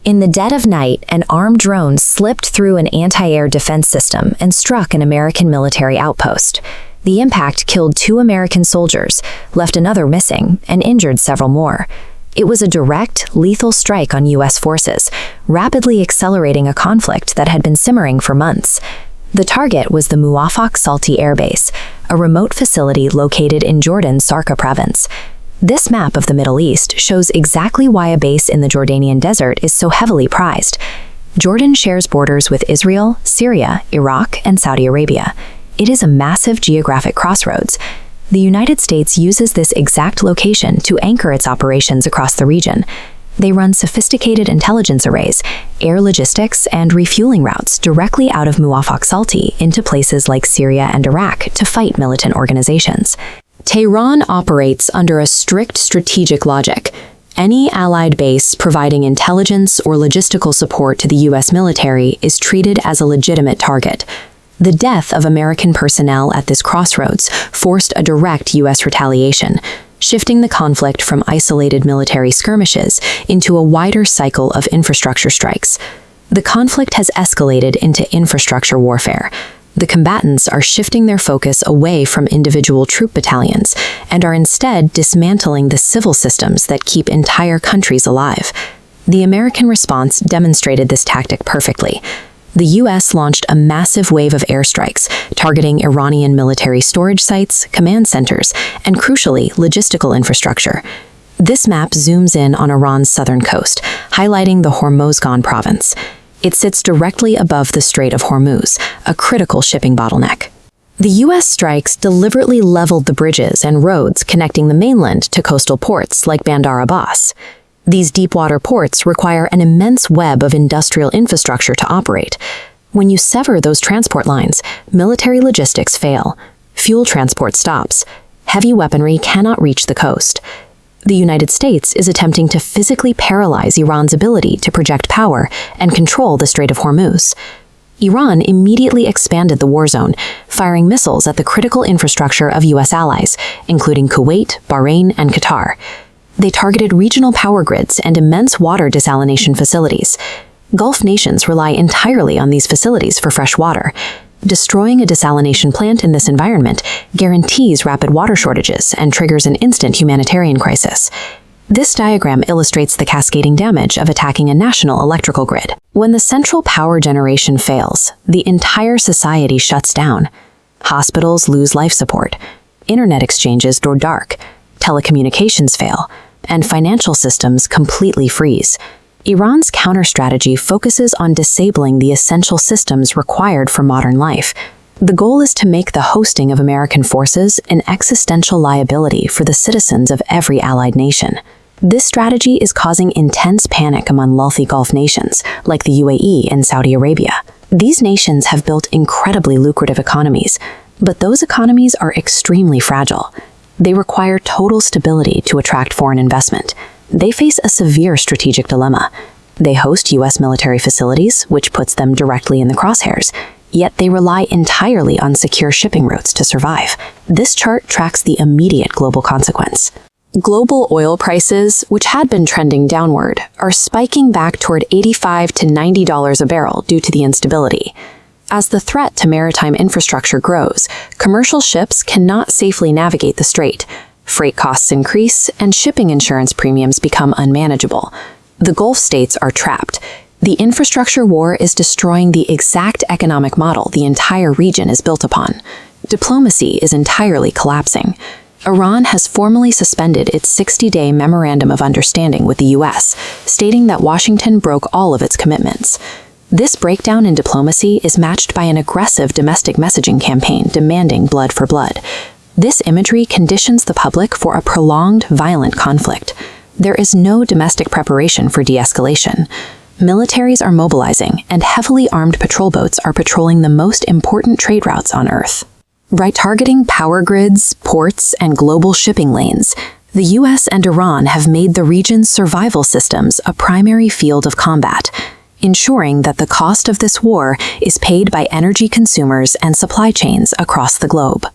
In the dead of night, an armed drone slipped through an anti-air defense system and struck an American military outpost. The impact killed 2 American soldiers, left another missing, and injured several more. It was a direct, lethal strike on U.S. forces, rapidly accelerating a conflict that had been simmering for months. The target was the Muwafaq Salti Air Base, a remote facility located in Jordan's Sarqa province. This map of the Middle East shows exactly why a base in the Jordanian desert is so heavily prized. Jordan shares borders with Israel, Syria, Iraq, and Saudi Arabia. It is a massive geographic crossroads. The United States uses this exact location to anchor its operations across the region. They run sophisticated intelligence arrays, air logistics, and refueling routes directly out of Muwafaq Salti into places like Syria and Iraq to fight militant organizations. Tehran operates under a strict strategic logic. Any allied base providing intelligence or logistical support to the U.S. military is treated as a legitimate target. The death of American personnel at this crossroads forced a direct U.S. retaliation, shifting the conflict from isolated military skirmishes into a wider cycle of infrastructure strikes. The conflict has escalated into infrastructure warfare. The combatants are shifting their focus away from individual troop battalions and are instead dismantling the civil systems that keep entire countries alive. The American response demonstrated this tactic perfectly. The U.S. launched a massive wave of airstrikes, targeting Iranian military storage sites, command centers, and crucially, logistical infrastructure. This map zooms in on Iran's southern coast, highlighting the Hormozgan province. It sits directly above the Strait of Hormuz, a critical shipping bottleneck. The U.S. strikes deliberately leveled the bridges and roads connecting the mainland to coastal ports like Bandar Abbas. These deepwater ports require an immense web of industrial infrastructure to operate. When you sever those transport lines, military logistics fail. Fuel transport stops. Heavy weaponry cannot reach the coast. The United States is attempting to physically paralyze Iran's ability to project power and control the Strait of Hormuz. Iran immediately expanded the war zone, firing missiles at the critical infrastructure of U.S. allies, including Kuwait, Bahrain, and Qatar. They targeted regional power grids and immense water desalination facilities. Gulf nations rely entirely on these facilities for fresh water. Destroying a desalination plant in this environment guarantees rapid water shortages and triggers an instant humanitarian crisis. This diagram illustrates the cascading damage of attacking a national electrical grid. When the central power generation fails, the entire society shuts down. Hospitals lose life support, internet exchanges go dark, telecommunications fail, and financial systems completely freeze. Iran's counter-strategy focuses on disabling the essential systems required for modern life. The goal is to make the hosting of American forces an existential liability for the citizens of every allied nation. This strategy is causing intense panic among wealthy Gulf nations, like the UAE and Saudi Arabia. These nations have built incredibly lucrative economies, but those economies are extremely fragile. They require total stability to attract foreign investment. They face a severe strategic dilemma. They host U.S. military facilities, which puts them directly in the crosshairs, yet they rely entirely on secure shipping routes to survive. This chart tracks the immediate global consequence. Global oil prices, which had been trending downward, are spiking back toward $85 to $90 a barrel due to the instability. As the threat to maritime infrastructure grows, commercial ships cannot safely navigate the strait. Freight costs increase, and shipping insurance premiums become unmanageable. The Gulf states are trapped. The infrastructure war is destroying the exact economic model the entire region is built upon. Diplomacy is entirely collapsing. Iran has formally suspended its 60-day Memorandum of Understanding with the U.S., stating that Washington broke all of its commitments. This breakdown in diplomacy is matched by an aggressive domestic messaging campaign demanding blood for blood. This imagery conditions the public for a prolonged, violent conflict. There is no domestic preparation for de-escalation. Militaries are mobilizing, and heavily armed patrol boats are patrolling the most important trade routes on Earth. By targeting power grids, ports, and global shipping lanes, the U.S. and Iran have made the region's survival systems a primary field of combat, ensuring that the cost of this war is paid by energy consumers and supply chains across the globe.